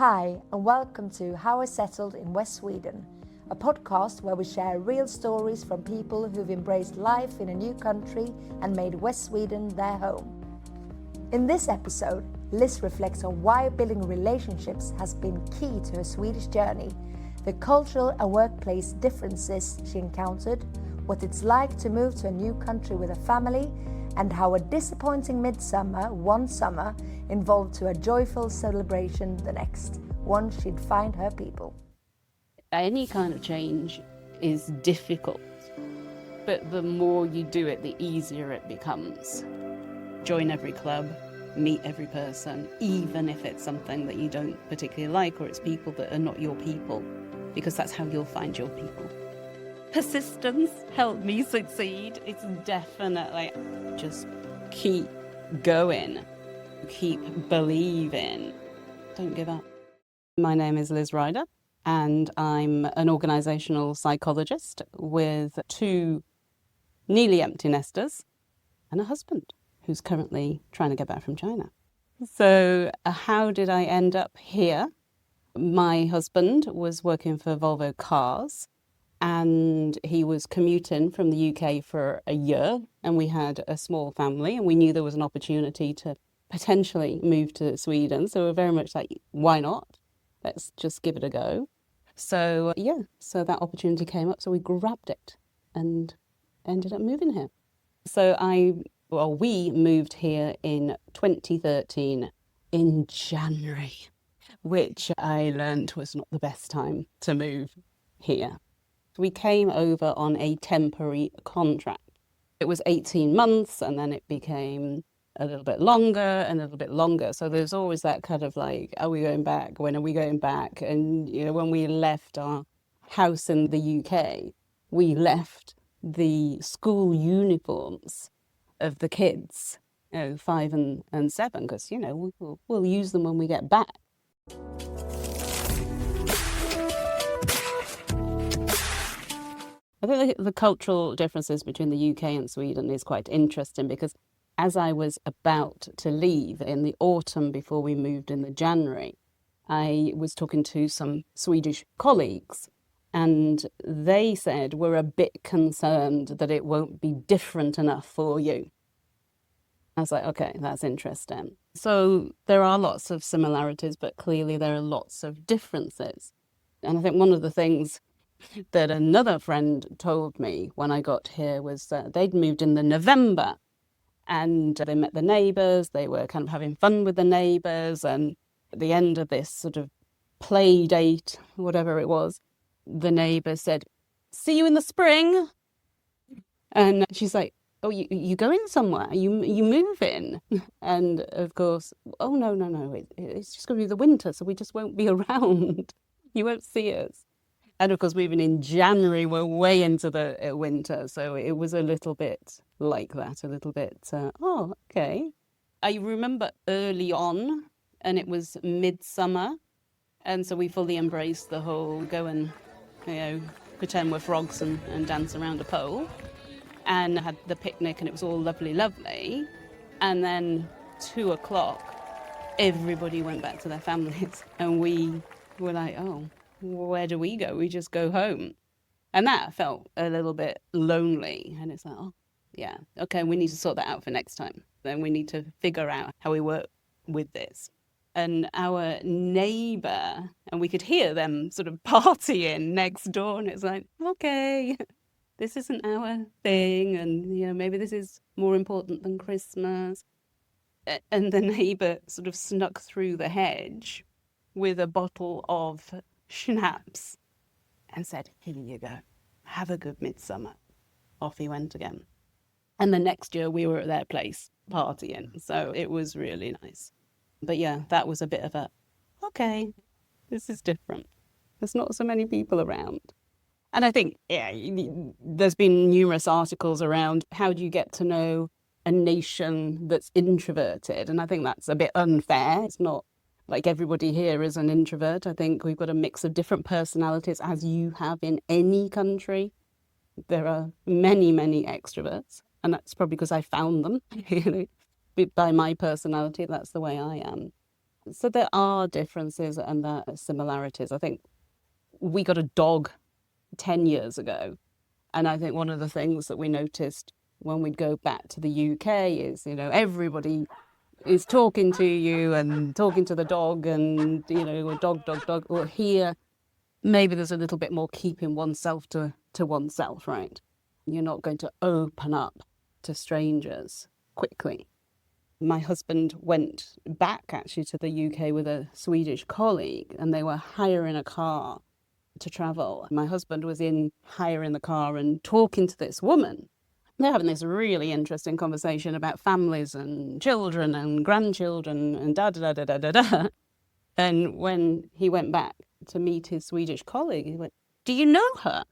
Hi, and welcome to How I Settled in West Sweden, a podcast where we share real stories from people who've embraced life in a new country and made West Sweden their home. In this episode, Liz reflects on why building relationships has been key to her Swedish journey, the cultural and workplace differences she encountered, what it's like to move to a new country with a family, and how a disappointing midsummer one summer evolved to a joyful celebration the next, one she'd find her people. Any kind of change is difficult, but the more you do it, the easier it becomes. Join every club, meet every person, even if it's something that you don't particularly like or it's people that are not your people, because that's how you'll find your people. Persistence helped me succeed. It's definitely just keep going, keep believing, don't give up. My name is Liz Ryder, and I'm an organisational psychologist with 2 nearly empty nesters and a husband who's currently trying to get back from China. So how did I end up here? My husband was working for Volvo Cars, and he was commuting from the UK for a year, and we had a small family, and we knew there was an opportunity to potentially move to Sweden. So we're very much like, why not? Let's just give it a go. So so that opportunity came up, so we grabbed it and ended up moving here. So we moved here in 2013 in January, which I learned was not the best time to move here. We came over on a temporary contract. It was 18 months, and then it became a little bit longer and a little bit longer. So there's always that kind of like, are we going back? When are we going back? And, when we left our house in the UK, we left the school uniforms of the kids, 5 and 7, because, we'll use them when we get back. I think the cultural differences between the UK and Sweden is quite interesting, because as I was about to leave in the autumn before we moved in the January, I was talking to some Swedish colleagues, and they said, we're a bit concerned that it won't be different enough for you. I was like, okay, that's interesting. So there are lots of similarities, but clearly there are lots of differences. And I think one of the things that another friend told me when I got here was that they'd moved in the November, and they met the neighbours, they were kind of having fun with the neighbours, and at the end of this sort of play date, whatever it was, the neighbour said, see you in the spring. And she's like, oh, you going somewhere? You moving? And of course, oh, no, it's just going to be the winter, so we just won't be around. You won't see us. And of course, moving in January, we're way into the winter. So it was a little bit like that, a little bit, okay. I remember early on, and it was Midsummer. And so we fully embraced the whole go and, pretend we're frogs and dance around a pole. And had the picnic, and it was all lovely, lovely. And then 2:00, everybody went back to their families. And we were like, oh, where do we go? We just go home. And that felt a little bit lonely. And it's like, oh, yeah, okay, we need to sort that out for next time. Then we need to figure out how we work with this. And our neighbour, and we could hear them sort of partying next door. And it's like, okay, this isn't our thing. And, maybe this is more important than Christmas. And the neighbour sort of snuck through the hedge with a bottle of schnapps and said, here you go, have a good midsummer. Off he went again. And the next year we were at their place partying, so it was really nice. But yeah, that was a bit of a, okay, this is different. There's not so many people around. And I think, there's been numerous articles around how do you get to know a nation that's introverted, and I think that's a bit unfair. It's not like everybody here is an introvert. I think we've got a mix of different personalities, as you have in any country. There are many, many extroverts, and that's probably because I found them. By my personality, that's the way I am. So there are differences and there are similarities. I think we got a dog 10 years ago. And I think one of the things that we noticed when we'd go back to the UK is, everybody is talking to you and talking to the dog and, dog, dog, dog. Or here, maybe there's a little bit more keeping oneself to oneself, right? You're not going to open up to strangers quickly. My husband went back actually to the UK with a Swedish colleague and they were hiring a car to travel. My husband was in hiring the car and talking to this woman. They're having this really interesting conversation about families and children and grandchildren and da-da-da-da-da-da. And when he went back to meet his Swedish colleague, he went, "Do you know her?"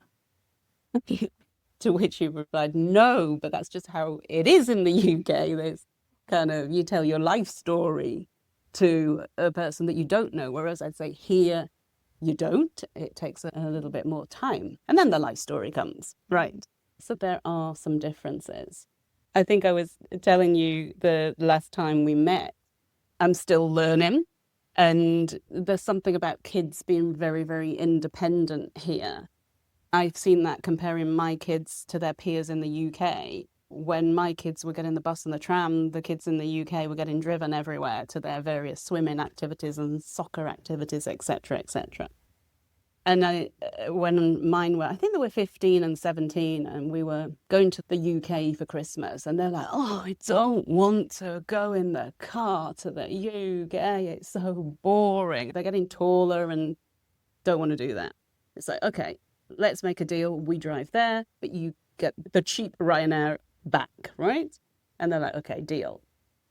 To which he replied, "No, but that's just how it is in the UK. There's kind of, you tell your life story to a person that you don't know, whereas I'd say here, you don't. It takes a little bit more time. And then the life story comes, right? So there are some differences. I think I was telling you the last time we met, I'm still learning. And there's something about kids being very, very independent here. I've seen that comparing my kids to their peers in the UK. When my kids were getting the bus and the tram, the kids in the UK were getting driven everywhere to their various swimming activities and soccer activities, etc., etc. And when mine were, I think they were 15 and 17, and we were going to the UK for Christmas, and they're like, "Oh, I don't want to go in the car to the UK. It's so boring." They're getting taller and don't want to do that. It's like, okay, let's make a deal. We drive there, but you get the cheap Ryanair back, right? And they're like, okay, deal.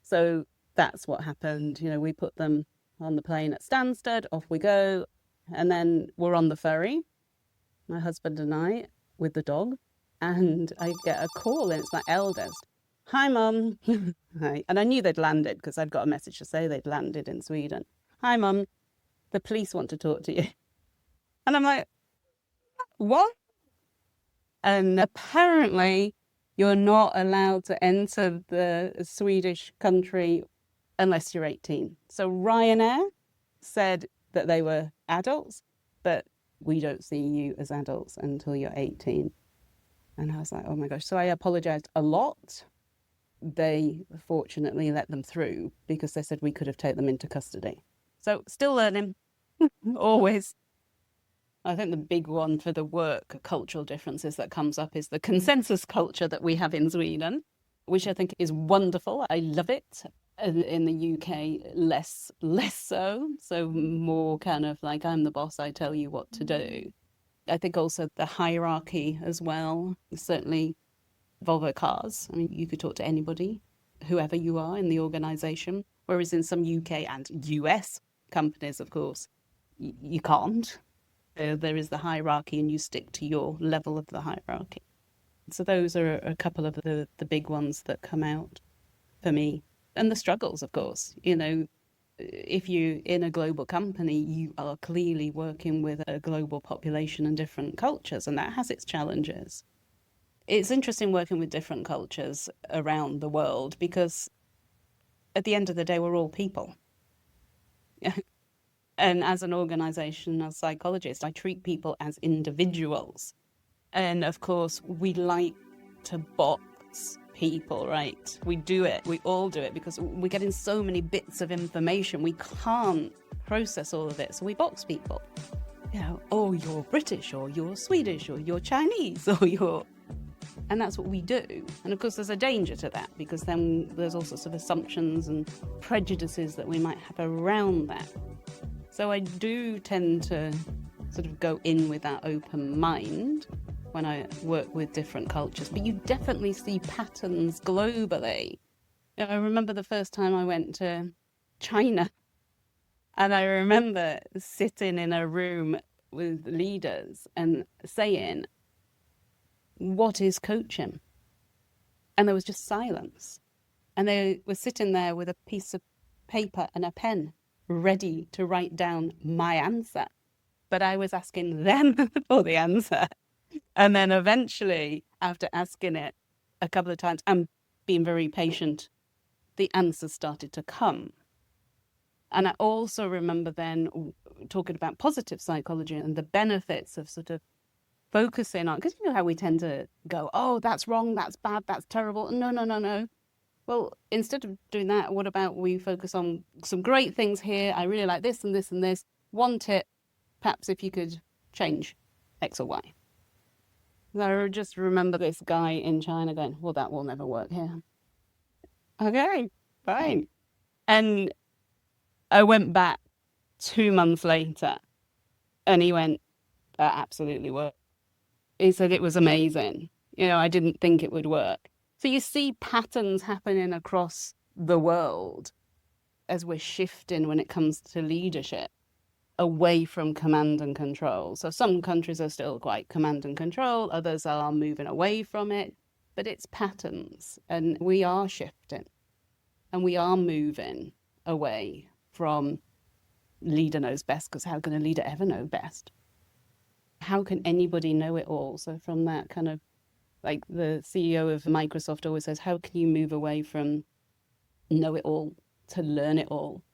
So that's what happened. We put them on the plane at Stansted, off we go. And then we're on the ferry, my husband and I, with the dog. And I get a call, and it's my eldest. "Hi, Mum." Hi. And I knew they'd landed because I'd got a message to say they'd landed in Sweden. "Hi, Mum. The police want to talk to you." And I'm like, "What?" And apparently you're not allowed to enter the Swedish country unless you're 18. So Ryanair said that they were adults, but we don't see you as adults until you're 18. And I was like, oh my gosh. So I apologized a lot. They fortunately let them through because they said we could have taken them into custody. So still learning, always. I think the big one for the work cultural differences that comes up is the consensus culture that we have in Sweden, which I think is wonderful. I love it. In the UK, less so. So more kind of like, I'm the boss, I tell you what to do. I think also the hierarchy as well. Certainly Volvo Cars. I mean, you could talk to anybody, whoever you are in the organisation. Whereas in some UK and US companies, of course, you can't. There is the hierarchy and you stick to your level of the hierarchy. So those are a couple of the big ones that come out for me. And the struggles, of course. If you're in a global company, you are clearly working with a global population and different cultures, and that has its challenges. It's interesting working with different cultures around the world because at the end of the day, we're all people. And as an organizational psychologist, I treat people as individuals. And of course, we like to box people, right? We do it. We all do it because we're getting so many bits of information. We can't process all of it. So we box people. Oh, you're British, or you're Swedish, or you're Chinese, or you're... And that's what we do. And of course, there's a danger to that because then there's all sorts of assumptions and prejudices that we might have around that. So I do tend to sort of go in with that open mind when I work with different cultures. But you definitely see patterns globally. I remember the first time I went to China, and I remember sitting in a room with leaders and saying, "What is coaching?" And there was just silence. And they were sitting there with a piece of paper and a pen ready to write down my answer. But I was asking them for the answer. And then eventually, after asking it a couple of times and being very patient, the answers started to come. And I also remember then talking about positive psychology and the benefits of sort of focusing on, because you know how we tend to go, oh, that's wrong, that's bad, that's terrible. No, no, no, no. Well, instead of doing that, what about we focus on some great things here? I really like this and this and this. One tip, perhaps if you could change X or Y. I just remember this guy in China going, well, that will never work here. Okay, fine. And I went back 2 months later and he went, that absolutely worked. He said it was amazing. I didn't think it would work. So you see patterns happening across the world as we're shifting when it comes to leadership away from command and control. So some countries are still quite command and control, others are moving away from it, but it's patterns and we are shifting and we are moving away from leader knows best, because how can a leader ever know best? How can anybody know it all? So from that kind of, like the CEO of Microsoft always says, how can you move away from know it all to learn it all?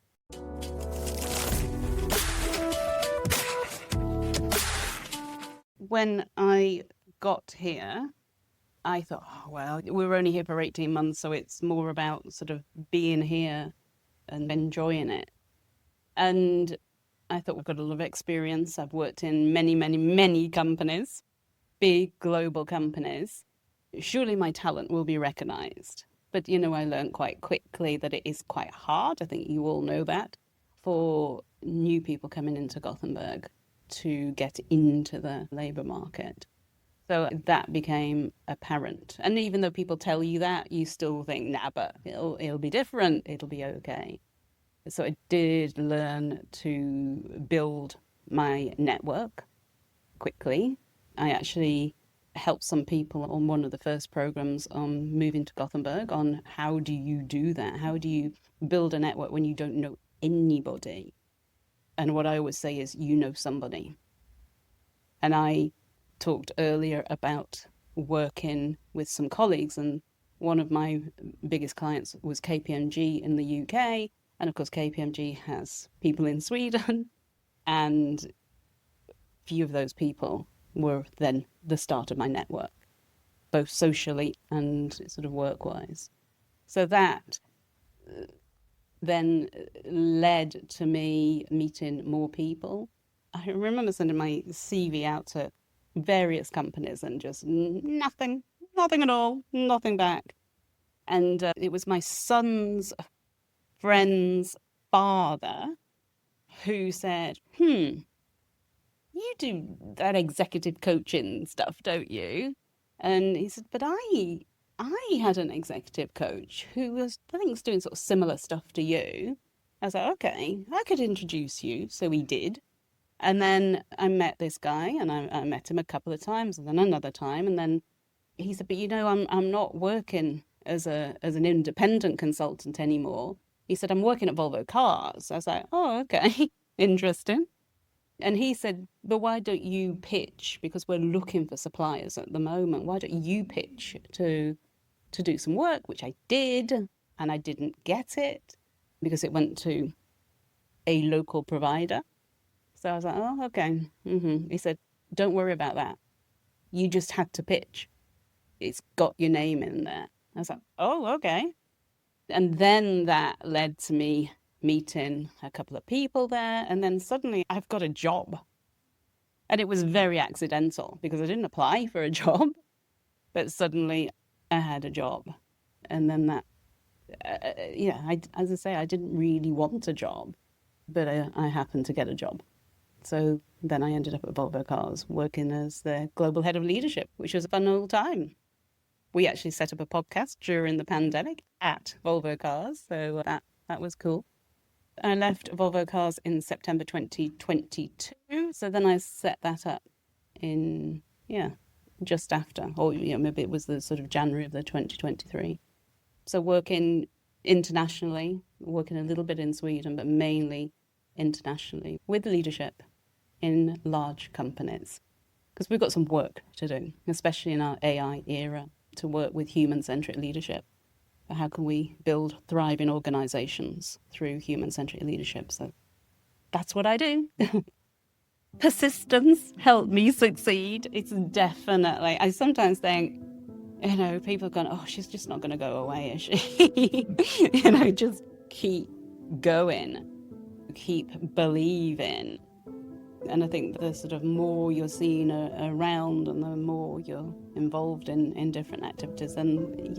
When I got here, I thought, oh, well, we were only here for 18 months, so it's more about sort of being here and enjoying it. And I thought we've got a lot of experience. I've worked in many, many, many companies, big global companies. Surely my talent will be recognized. But, I learned quite quickly that it is quite hard. I think you all know that, for new people coming into Gothenburg to get into the labour market. So that became apparent. And even though people tell you that, you still think, nah, but it'll be different. It'll be okay. So I did learn to build my network quickly. I actually helped some people on one of the first programs on moving to Gothenburg on how do you do that? How do you build a network when you don't know anybody? And what I always say is, you know somebody. And I talked earlier about working with some colleagues, and one of my biggest clients was KPMG in the UK. And of course, KPMG has people in Sweden, and a few of those people were then the start of my network, both socially and sort of work-wise. So that then led to me meeting more people. I remember sending my CV out to various companies and just nothing at all, nothing back. And it was my son's friend's father who said, you do that executive coaching stuff, don't you? And he said, but I had an executive coach who was, I think, was doing sort of similar stuff to you. I was like, okay, I could introduce you. So he did. And then I met this guy, and I met him a couple of times, and then another time. And then he said, but I'm not working as an independent consultant anymore. He said, I'm working at Volvo Cars. I was like, oh, okay, interesting. And he said, but why don't you pitch? Because we're looking for suppliers at the moment. Why don't you pitch to do some work? Which I did, and I didn't get it because it went to a local provider. So I was like, oh, okay. He said, don't worry about that. You just had to pitch. It's got your name in there. I was like, oh, okay. And then that led to me meeting a couple of people there. And then suddenly I've got a job. And it was very accidental because I didn't apply for a job, but suddenly I had a job. And then that, as I say, I didn't really want a job, but I happened to get a job. So then I ended up at Volvo Cars working as the global head of leadership, which was a fun old time. We actually set up a podcast during the pandemic at Volvo Cars, so that was cool. I left Volvo Cars in September 2022, so then I set that up in, just after, or maybe it was the sort of January of the 2023. So working internationally, working a little bit in Sweden, but mainly internationally with leadership in large companies, because we've got some work to do, especially in our AI era, to work with human-centric leadership. how can we build thriving organizations through human-centric leadership. So that's what I do. Persistence helped me succeed. It's definitely, I sometimes think, people are going, oh, she's just not going to go away, is she? Just keep going, keep believing. And I think the sort of more you're seen around and the more you're involved in different activities, then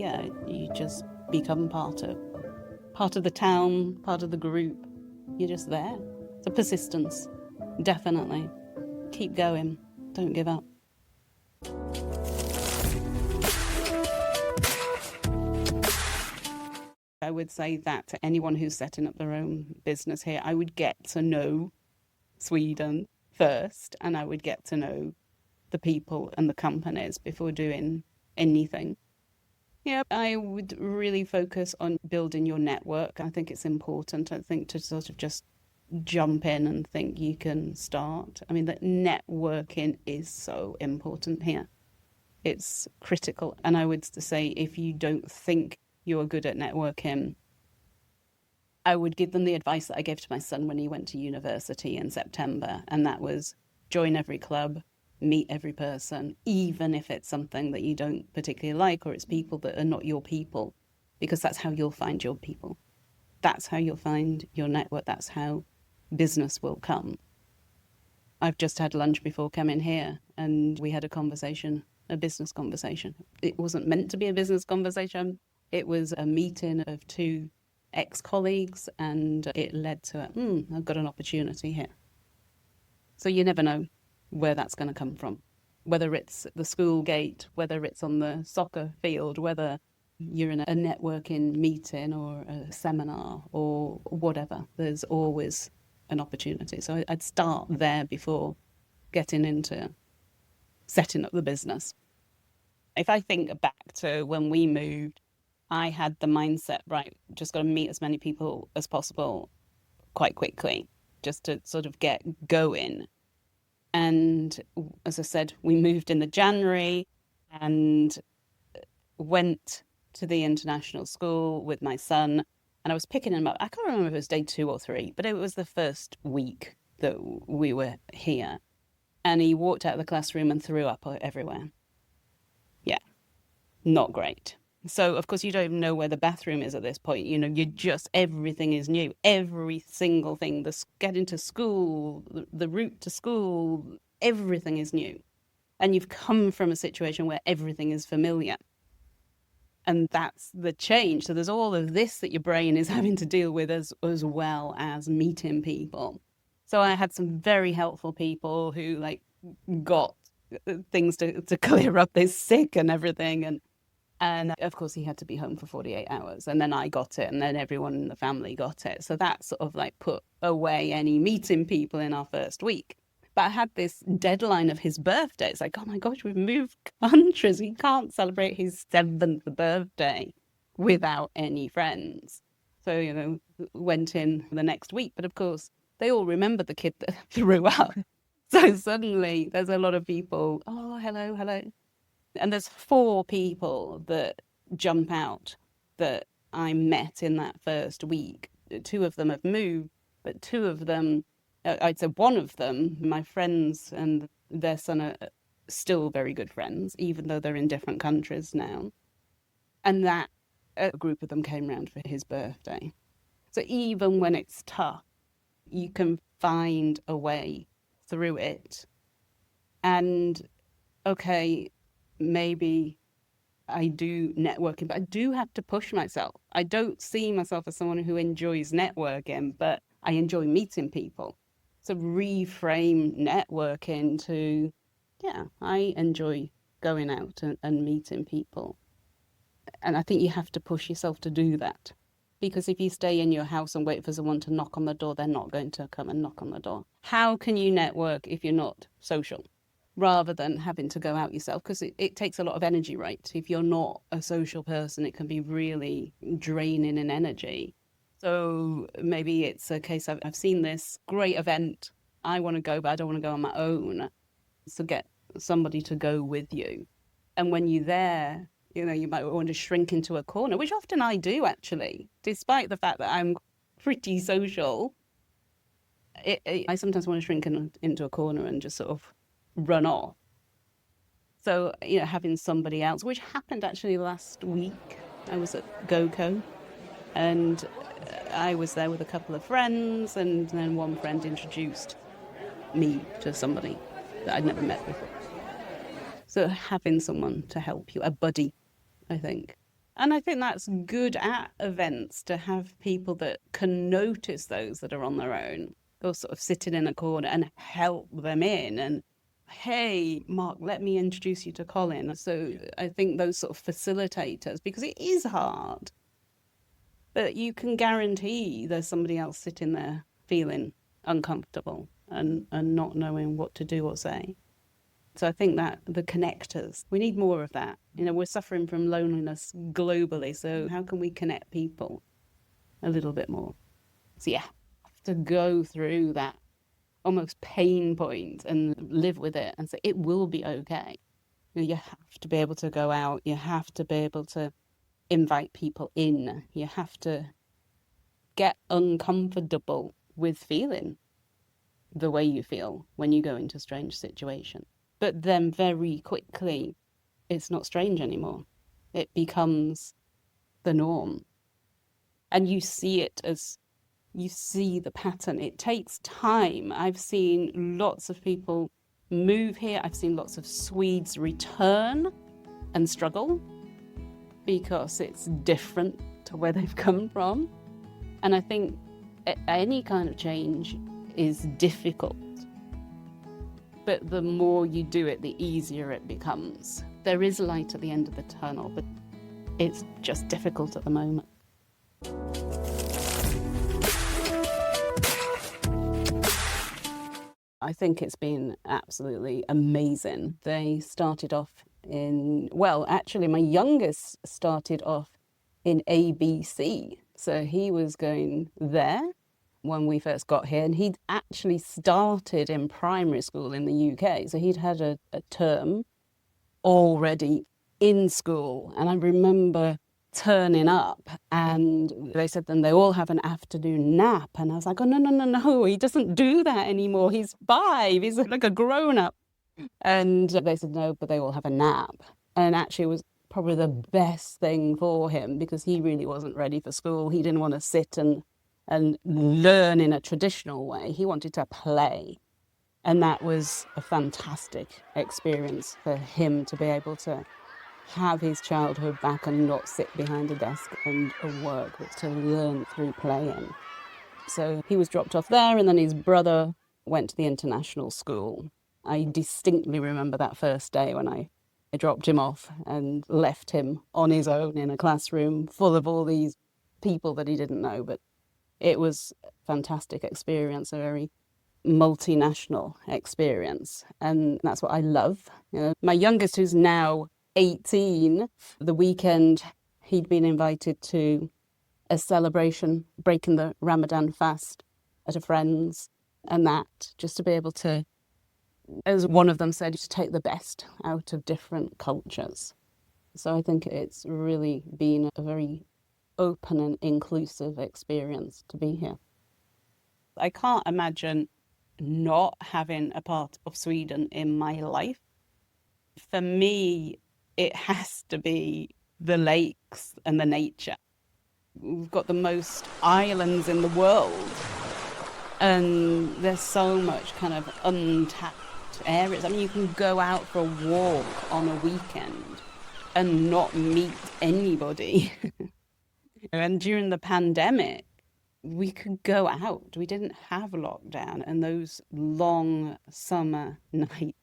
you just become part of the town, part of the group. You're just there. So persistence, definitely. Keep going. Don't give up. I would say that to anyone who's setting up their own business here, I would get to know Sweden first, and I would get to know the people and the companies before doing anything. Yeah, I would really focus on building your network. I think it's important, I think, to sort of just jump in and think you can start. I mean, that networking is so important here. It's critical. And I would say if you don't think you're good at networking, I would give them the advice that I gave to my son when he went to university in September. And that was join every club, meet every person, even if it's something that you don't particularly like or it's people that are not your people, because that's how you'll find your people. That's how you'll find your network. That's how business will come. I've just had lunch before coming here and we had a business conversation. It wasn't meant to be a business conversation. It was a meeting of two ex-colleagues and it led to I've got an opportunity here. So you never know where that's going to come from, whether it's the school gate, whether it's on the soccer field, whether you're in a networking meeting or a seminar or whatever. There's always an opportunity. So I'd start there before getting into setting up the business. If I think back to when we moved, I had the mindset, right, just got to meet as many people as possible quite quickly, just to sort of get going. And as I said, we moved in the January and went to the international school with my son. And I was picking him up. I can't remember if it was day 2 or 3, but it was the first week that we were here. And he walked out of the classroom and threw up everywhere. Yeah, not great. So, of course, you don't even know where the bathroom is at this point. Everything is new. Every single thing, getting to school, the route to school, everything is new. And you've come from a situation where everything is familiar. And that's the change. So there's all of this that your brain is having to deal with as well as meeting people. So I had some very helpful people who got things to clear up this sick and everything. And of course, he had to be home for 48 hours. And then I got it. And then everyone in the family got it. So that sort of put away any meeting people in our first week. But I had this deadline of his birthday. It's like, oh my gosh, we've moved countries. He can't celebrate his 7th birthday without any friends. So, went in the next week. But of course, they all remember the kid that threw up. So suddenly there's a lot of people, oh, hello. And there's 4 people that jump out that I met in that first week. 2 of them have moved, but 2 of them, I'd say one of them, my friends and their son are still very good friends, even though they're in different countries now. And that a group of them came round for his birthday. So even when it's tough, you can find a way through it. And okay, maybe I do networking, but I do have to push myself. I don't see myself as someone who enjoys networking, but I enjoy meeting people. So reframe networking to, I enjoy going out and meeting people. And I think you have to push yourself to do that. Because if you stay in your house and wait for someone to knock on the door, they're not going to come and knock on the door. How can you network if you're not social? Rather than having to go out yourself, because it takes a lot of energy, right? If you're not a social person, it can be really draining in energy. So maybe it's a case of, I've seen this great event, I want to go, but I don't want to go on my own. So get somebody to go with you. And when you're there, You might want to shrink into a corner, which often I do, actually, despite the fact that I'm pretty social. I sometimes want to shrink into a corner and just sort of run off. So, having somebody else, which happened actually last week. I was at GoCo, and I was there with a couple of friends, and then one friend introduced me to somebody that I'd never met before. So having someone to help you, a buddy, I think. And I think that's good at events, to have people that can notice those that are on their own, or sort of sitting in a corner, and help them in. And, hey, Mark, let me introduce you to Colin. So I think those sort of facilitators, because it is hard, but you can guarantee there's somebody else sitting there feeling uncomfortable and not knowing what to do or say. So I think that the connectors, we need more of that. We're suffering from loneliness globally. So how can we connect people a little bit more? So yeah, have to go through that almost pain point and live with it and say, it will be okay. You have to be able to go out. You have to be able to invite people in. You have to get uncomfortable with feeling the way you feel when you go into a strange situation. But then very quickly, it's not strange anymore. It becomes the norm. And you see the pattern. It takes time. I've seen lots of people move here. I've seen lots of Swedes return and struggle because it's different to where they've come from. And I think any kind of change is difficult. But the more you do it, the easier it becomes. There is light at the end of the tunnel, but it's just difficult at the moment. I think it's been absolutely amazing. They started off actually my youngest started off in ABC. So he was going there when we first got here, and he'd actually started in primary school in the UK. So he'd had a term already in school. And I remember turning up and they said then they all have an afternoon nap. And I was like, oh, no, he doesn't do that anymore. He's 5, he's like a grown-up. And they said no, but they all have a nap. And actually it was probably the best thing for him because he really wasn't ready for school. He didn't want to sit and learn in a traditional way. He wanted to play. And that was a fantastic experience for him to be able to have his childhood back and not sit behind a desk and work, but to learn through playing. So he was dropped off there, and then his brother went to the international school. I distinctly remember that first day when I dropped him off and left him on his own in a classroom full of all these people that he didn't know. But it was a fantastic experience, a very multinational experience. And that's what I love. My youngest, who's now 18, the weekend he'd been invited to a celebration, breaking the Ramadan fast at a friend's, and that just to be able to, as one of them said, to take the best out of different cultures. So I think it's really been a very open and inclusive experience to be here. I can't imagine not having a part of Sweden in my life. For me, it has to be the lakes and the nature. We've got the most islands in the world, and there's so much kind of untapped areas. I mean, you can go out for a walk on a weekend and not meet anybody. And during the pandemic, we could go out. We didn't have lockdown, and those long summer nights,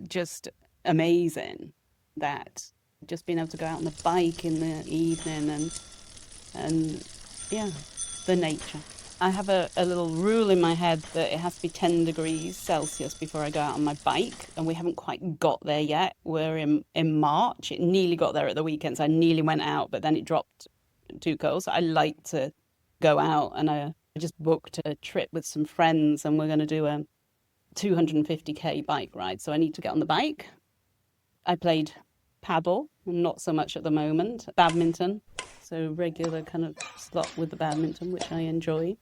just amazing. That just being able to go out on the bike in the evening and yeah, the nature. I have a little rule in my head that it has to be 10 degrees Celsius before I go out on my bike, and we haven't quite got there yet. We're in March. It nearly got there at the weekend, so I nearly went out, but then it dropped too cold. So I like to go out, and I just booked a trip with some friends, and we're going to do a 250k bike ride. So I need to get on the bike. I played paddle, not so much at the moment. Badminton, so regular kind of slot with the badminton, which I enjoy.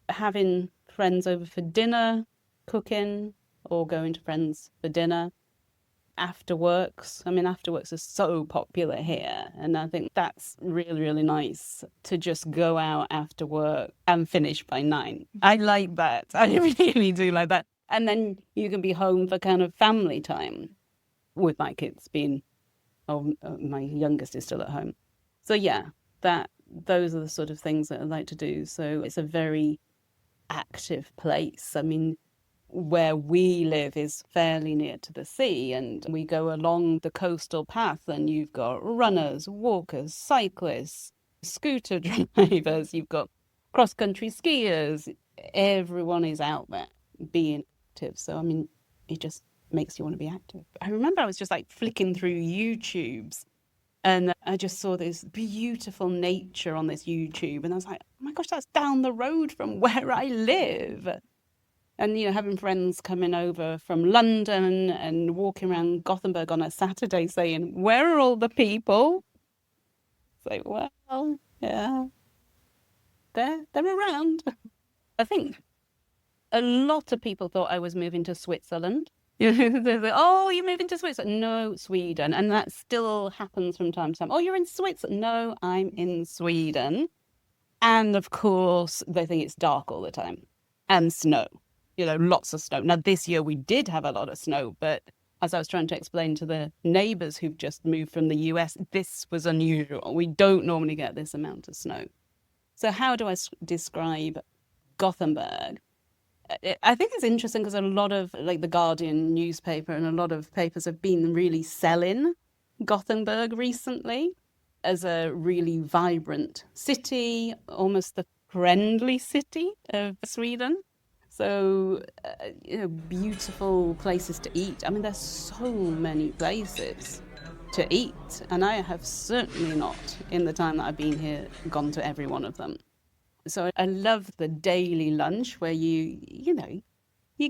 Having friends over for dinner, cooking, or going to friends for dinner. Afterworks. I mean, afterworks are so popular here. And I think that's really, really nice to just go out after work and finish by 9. I like that. I really do like that. And then you can be home for kind of family time with my kids being, my youngest is still at home. So yeah, those are the sort of things that I like to do. So it's a very active place. I mean, where we live is fairly near to the sea, and we go along the coastal path, and you've got runners, walkers, cyclists, scooter drivers, you've got cross-country skiers. Everyone is out there being active. So, I mean, it just makes you want to be active. I remember I was just like flicking through YouTubes, and I just saw this beautiful nature on this YouTube, and I was like, oh my gosh, that's down the road from where I live. And, having friends coming over from London and walking around Gothenburg on a Saturday saying, where are all the people? It's like, well, yeah, they're around. I think a lot of people thought I was moving to Switzerland. They're like, oh, you're moving to Switzerland? No, Sweden. And that still happens from time to time. Oh, you're in Switzerland? No, I'm in Sweden. And of course, they think it's dark all the time and snow. Lots of snow. Now, this year we did have a lot of snow, but as I was trying to explain to the neighbours who've just moved from the US, this was unusual. We don't normally get this amount of snow. So how do I describe Gothenburg? I think it's interesting because a lot of, like, the Guardian newspaper and a lot of papers have been really selling Gothenburg recently as a really vibrant city, almost the friendly city of Sweden. So, beautiful places to eat. I mean, there's so many places to eat. And I have certainly not, in the time that I've been here, gone to every one of them. So I love the daily lunch where you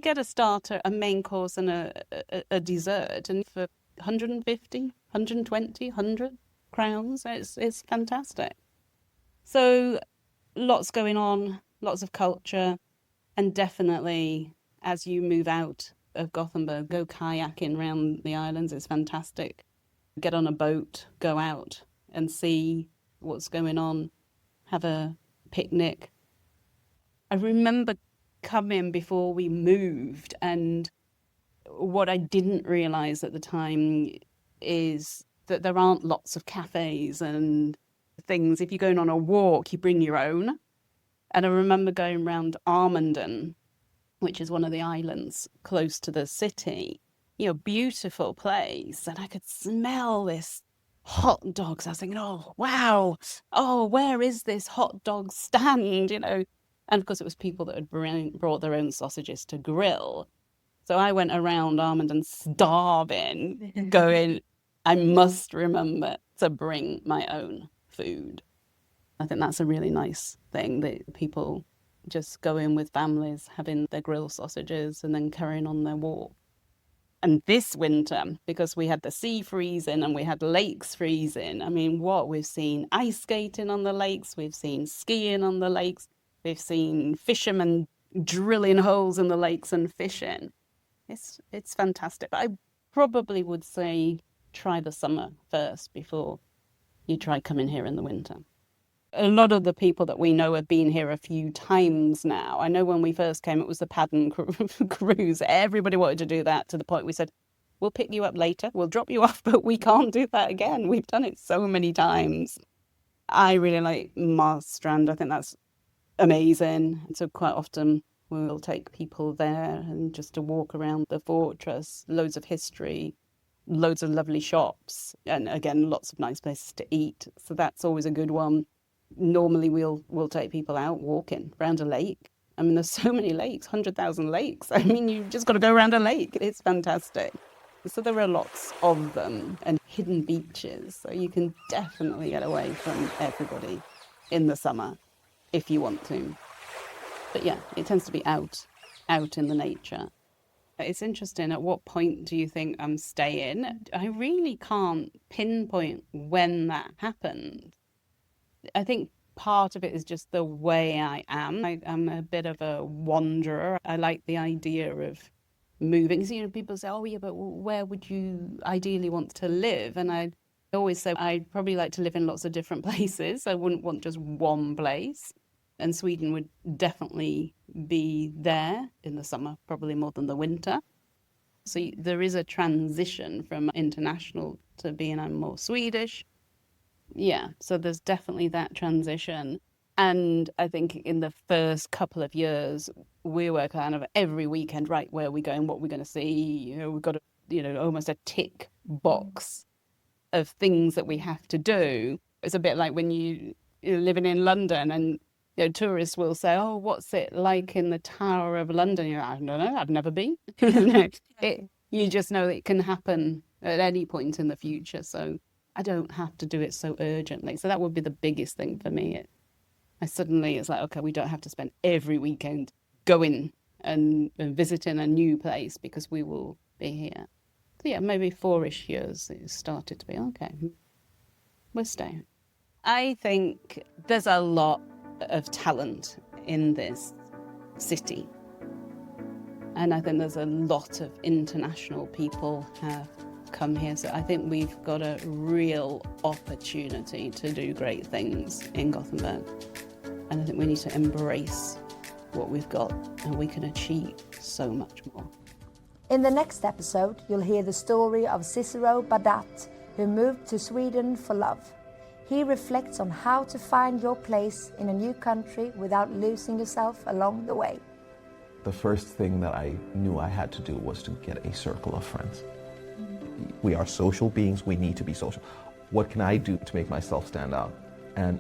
get a starter, a main course and a dessert. And for 150, 120, 100 crowns, it's fantastic. So lots going on, lots of culture. And definitely, as you move out of Gothenburg, go kayaking around the islands. It's fantastic. Get on a boat, go out and see what's going on, have a picnic. I remember coming before we moved, and what I didn't realise at the time is that there aren't lots of cafes and things. If you're going on a walk, you bring your own. And I remember going around Armanden, which is one of the islands close to the city, beautiful place. And I could smell this hot dogs. I was thinking, oh, wow. Oh, where is this hot dog stand? And of course it was people that had brought their own sausages to grill. So I went around Armanden starving, going, I must remember to bring my own food. I think that's a really nice thing that people just go in with families, having their grilled sausages and then carrying on their walk. And this winter, because we had the sea freezing and we had lakes freezing, I mean, we've seen ice skating on the lakes, we've seen skiing on the lakes, we've seen fishermen drilling holes in the lakes and fishing. It's fantastic. But I probably would say try the summer first before you try coming here in the winter. A lot of the people that we know have been here a few times now. I know when we first came, it was the Paddon cruise. Everybody wanted to do that, to the point we said, we'll pick you up later, we'll drop you off, but we can't do that again. We've done it so many times. I really like Marstrand. I think that's amazing. So quite often we'll take people there and just to walk around the fortress, loads of history, loads of lovely shops, and again, lots of nice places to eat. So that's always a good one. Normally we'll take people out walking around a lake. I mean, there's so many lakes, 100,000 lakes. I mean, you've just got to go around a lake. It's fantastic. So there are lots of them, and hidden beaches. So you can definitely get away from everybody in the summer if you want to. But yeah, it tends to be out in the nature. It's interesting. At what point do you think I'm staying? I really can't pinpoint when that happened. I think part of it is just the way I am. I'm a bit of a wanderer. I like the idea of moving. So, people say, oh, yeah, but where would you ideally want to live? And I always say I'd probably like to live in lots of different places. I wouldn't want just one place. And Sweden would definitely be there in the summer, probably more than the winter. So there is a transition from international to being I'm more Swedish. Yeah, so there's definitely that transition. And I think in the first couple of years, we were kind of every weekend, right, where are we going, what are we going to see? We've got almost a tick box of things that we have to do. It's a bit like when you're living in London and tourists will say, oh, what's it like in the Tower of London? You're like, I don't know, I've never been. You just know it can happen at any point in the future. So I don't have to do it so urgently. So that would be the biggest thing for me. It's like, okay, we don't have to spend every weekend going and visiting a new place because we will be here. So yeah, maybe 4-ish years it started to be, okay, we're staying. I think there's a lot of talent in this city. And I think there's a lot of international people have come here. So I think we've got a real opportunity to do great things in Gothenburg. And I think we need to embrace what we've got, and we can achieve so much more. In the next episode, you'll hear the story of Cicero Badat, who moved to Sweden for love. He reflects on how to find your place in a new country without losing yourself along the way. The first thing that I knew I had to do was to get a circle of friends. We are social beings, we need to be social. What can I do to make myself stand out? And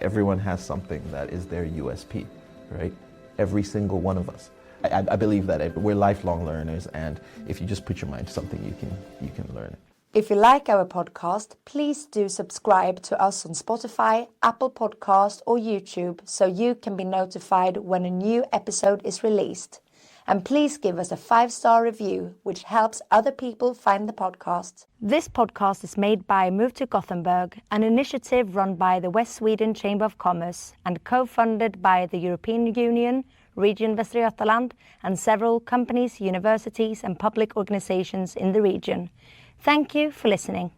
everyone has something that is their USP, right? Every single one of us. I believe that we're lifelong learners, and if you just put your mind to something, you can learn it. If you like our podcast, please do subscribe to us on Spotify, Apple Podcast or YouTube so you can be notified when a new episode is released. And please give us a 5-star review, which helps other people find the podcast. This podcast is made by Move to Gothenburg, an initiative run by the West Sweden Chamber of Commerce and co-funded by the European Union, Region Västra Götaland, and several companies, universities and public organizations in the region. Thank you for listening.